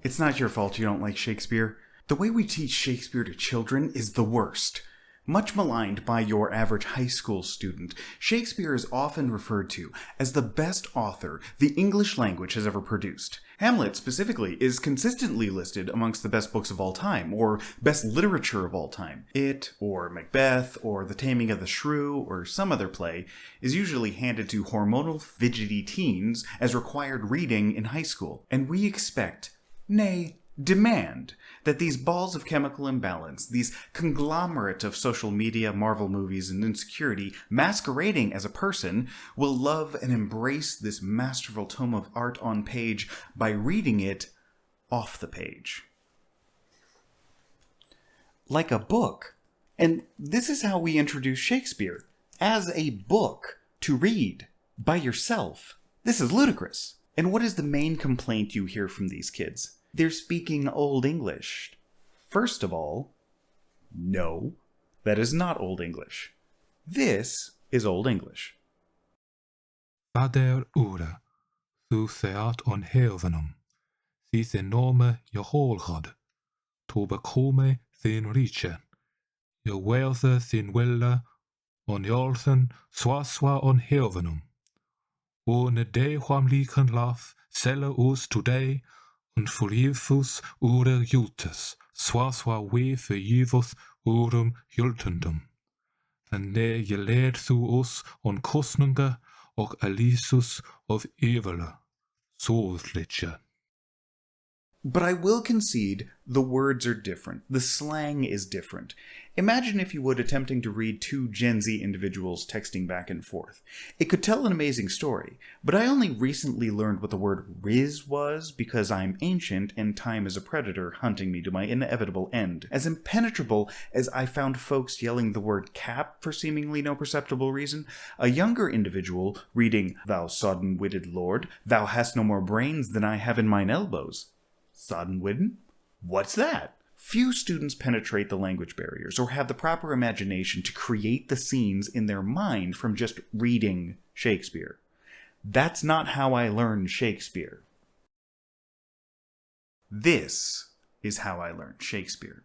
It's not your fault you don't like Shakespeare. The way we teach Shakespeare to children is the worst. Much maligned by your average high school student, Shakespeare is often referred to as the best author the English language has ever produced. Hamlet, specifically, is consistently listed amongst the best books of all time, or best literature of all time. It, or Macbeth, or The Taming of the Shrew, or some other play, is usually handed to hormonal, fidgety teens as required reading in high school. And we expect, nay, demand, that these balls of chemical imbalance, these conglomerate of social media, Marvel movies, and insecurity masquerading as a person, will love and embrace this masterful tome of art on page by reading it off the page. Like a book. And this is how we introduce Shakespeare. As a book to read by yourself. This is ludicrous. And what is the main complaint you hear from these kids? They're speaking Old English. First of all, no, that is not Old English. This is Old English. Vader ure, thu theat on heavenum, thith enorme jeholgod, to bekome thin riche, je wealthe thin wille, on jolthen swaswa on heavenum. O ne de wham liken laf, selle us today, und verliefus ure jultes, swaswa we verjivus urum jultendum. En ne je leed thu us on kostninge, och elisus of evele, soulsliche. But I will concede the words are different. The slang is different. Imagine, if you would, attempting to read two Gen Z individuals texting back and forth. It could tell an amazing story, but I only recently learned what the word riz was because I'm ancient and time is a predator hunting me to my inevitable end. As impenetrable as I found folks yelling the word cap for seemingly no perceptible reason, a younger individual reading, "Thou sodden-witted lord, thou hast no more brains than I have in mine elbows." Sodden-witten? What's that? Few students penetrate the language barriers or have the proper imagination to create the scenes in their mind from just reading Shakespeare. That's not how I learned Shakespeare. This is how I learned Shakespeare.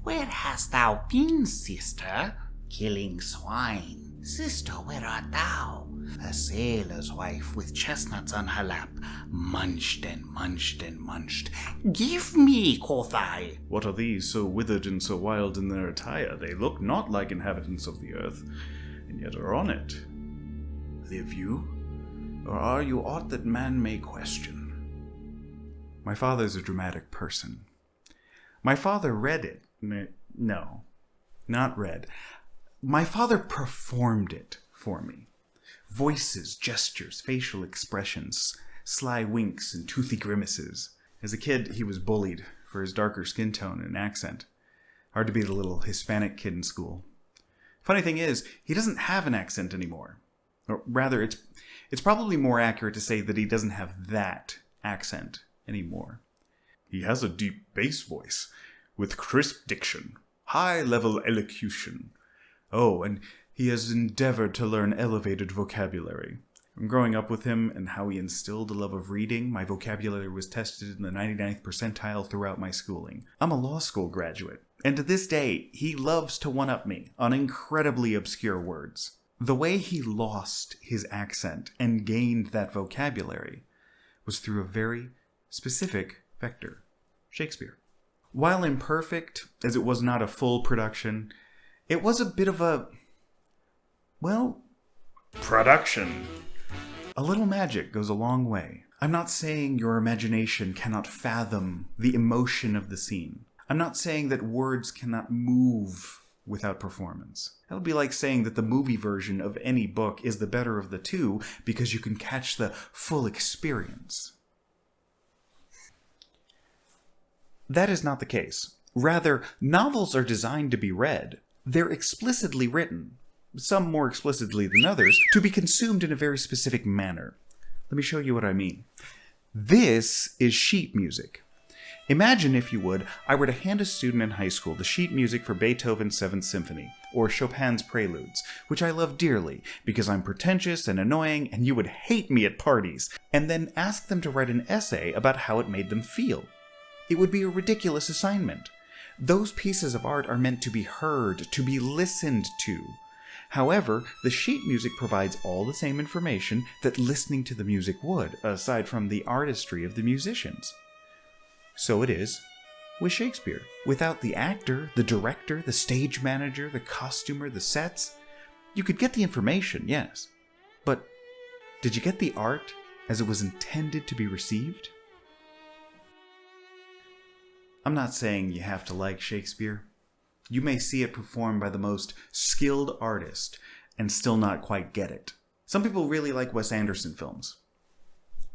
Where hast thou been, sister? Killing swine. Sister, where art thou? A sailor's wife with chestnuts on her lap, munched and munched and munched. Give me, quoth I. What are these, so withered and so wild in their attire? They look not like inhabitants of the earth, and yet are on it. Live you, or are you aught that man may question? My father's a dramatic person. My father read it. No, not read. My father performed it for me. Voices, gestures, facial expressions, sly winks, and toothy grimaces. As a kid, he was bullied for his darker skin tone and accent. Hard to be the little Hispanic kid in school. Funny thing is, he doesn't have an accent anymore. Or rather, it's probably more accurate to say that he doesn't have that accent anymore. He has a deep bass voice, with crisp diction, high-level elocution. Oh, and he has endeavored to learn elevated vocabulary. Growing up with him and how he instilled a love of reading, my vocabulary was tested in the 99th percentile throughout my schooling. I'm a law school graduate, and to this day, he loves to one-up me on incredibly obscure words. The way he lost his accent and gained that vocabulary was through a very specific vector, Shakespeare. While imperfect, as it was not a full production, it was a bit of a, well, production. A little magic goes a long way. I'm not saying your imagination cannot fathom the emotion of the scene. I'm not saying that words cannot move without performance. That would be like saying that the movie version of any book is the better of the two because you can catch the full experience. That is not the case. Rather, novels are designed to be read. They're explicitly written, some more explicitly than others, to be consumed in a very specific manner. Let me show you what I mean. This is sheet music. Imagine, if you would, I were to hand a student in high school the sheet music for Beethoven's 7th Symphony, or Chopin's Preludes, which I love dearly because I'm pretentious and annoying and you would hate me at parties, and then ask them to write an essay about how it made them feel. It would be a ridiculous assignment. Those pieces of art are meant to be heard, to be listened to. However, the sheet music provides all the same information that listening to the music would, aside from the artistry of the musicians. So it is with Shakespeare. Without the actor, the director, the stage manager, the costumer, the sets, you could get the information, yes. But did you get the art as it was intended to be received? I'm not saying you have to like Shakespeare. You may see it performed by the most skilled artist and still not quite get it. Some people really like Wes Anderson films.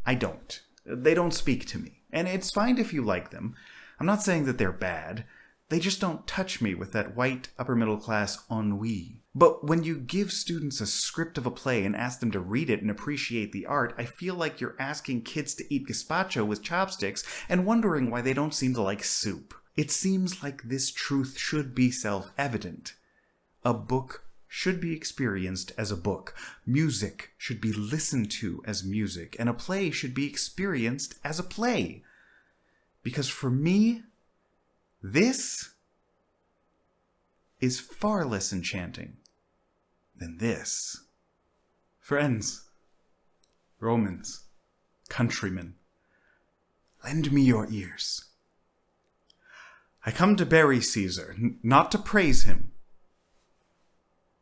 I don't. They don't speak to me. And it's fine if you like them. I'm not saying that they're bad. They just don't touch me with that white, upper-middle-class ennui. But when you give students a script of a play and ask them to read it and appreciate the art, I feel like you're asking kids to eat gazpacho with chopsticks and wondering why they don't seem to like soup. It seems like this truth should be self-evident. A book should be experienced as a book. Music should be listened to as music. And a play should be experienced as a play. Because for me, this is far less enchanting than this. Friends, Romans, countrymen, lend me your ears. I come to bury Caesar, not to praise him.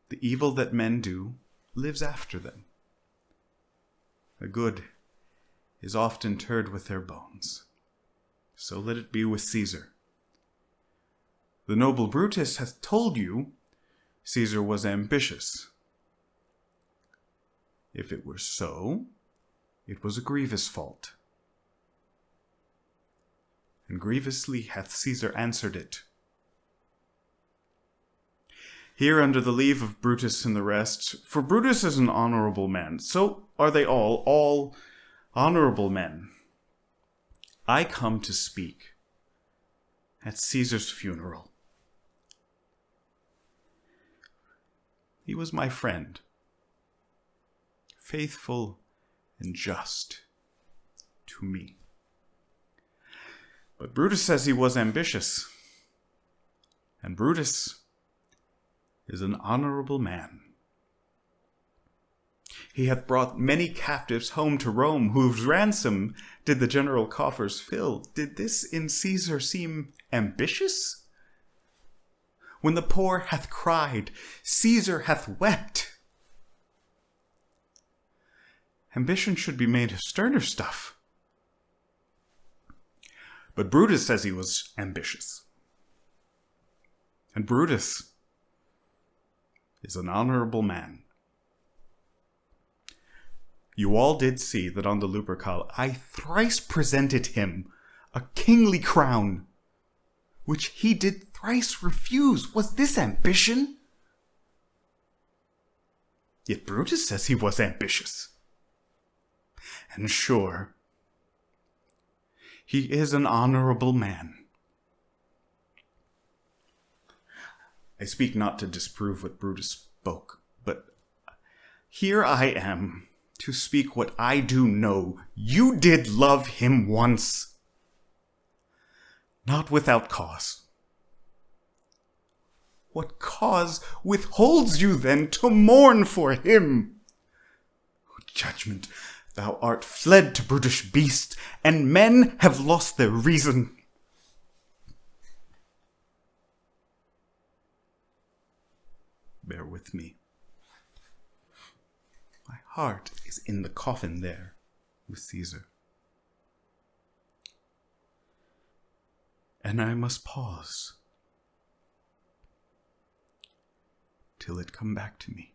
The evil that men do lives after them. The good is oft interred with their bones. So let it be with Caesar. The noble Brutus hath told you Caesar was ambitious. If it were so, it was a grievous fault. And grievously hath Caesar answered it. Here under the leave of Brutus and the rest, for Brutus is an honorable man, so are they all honorable men. I come to speak at Caesar's funeral. He was my friend, faithful and just to me. But Brutus says he was ambitious, and Brutus is an honorable man. He hath brought many captives home to Rome, whose ransom did the general coffers fill. Did this in Caesar seem ambitious? When the poor hath cried, Caesar hath wept. Ambition should be made of sterner stuff. But Brutus says he was ambitious. And Brutus is an honorable man. You all did see that on the Lupercal I thrice presented him a kingly crown, which he did thrice refuse. Was this ambition? Yet Brutus says he was ambitious. And sure, he is an honorable man. I speak not to disprove what Brutus spoke, but here I am to speak what I do know. You did love him once, not without cause. What cause withholds you then to mourn for him? O judgment, thou art fled to brutish beast, and men have lost their reason. Bear with me. My heart is in the coffin there with Caesar. And I must pause till it come back to me.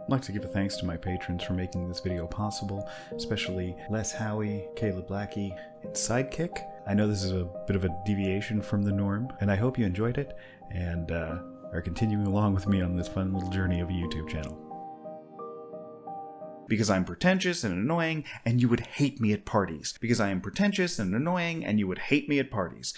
I'd like to give a thanks to my patrons for making this video possible, especially Les Howie, Caleb Blackie, and Sidekick. I know this is a bit of a deviation from the norm, and I hope you enjoyed it, and are continuing along with me on this fun little journey of a YouTube channel. Because I'm pretentious and annoying, and you would hate me at parties. Because I am pretentious and annoying, and you would hate me at parties.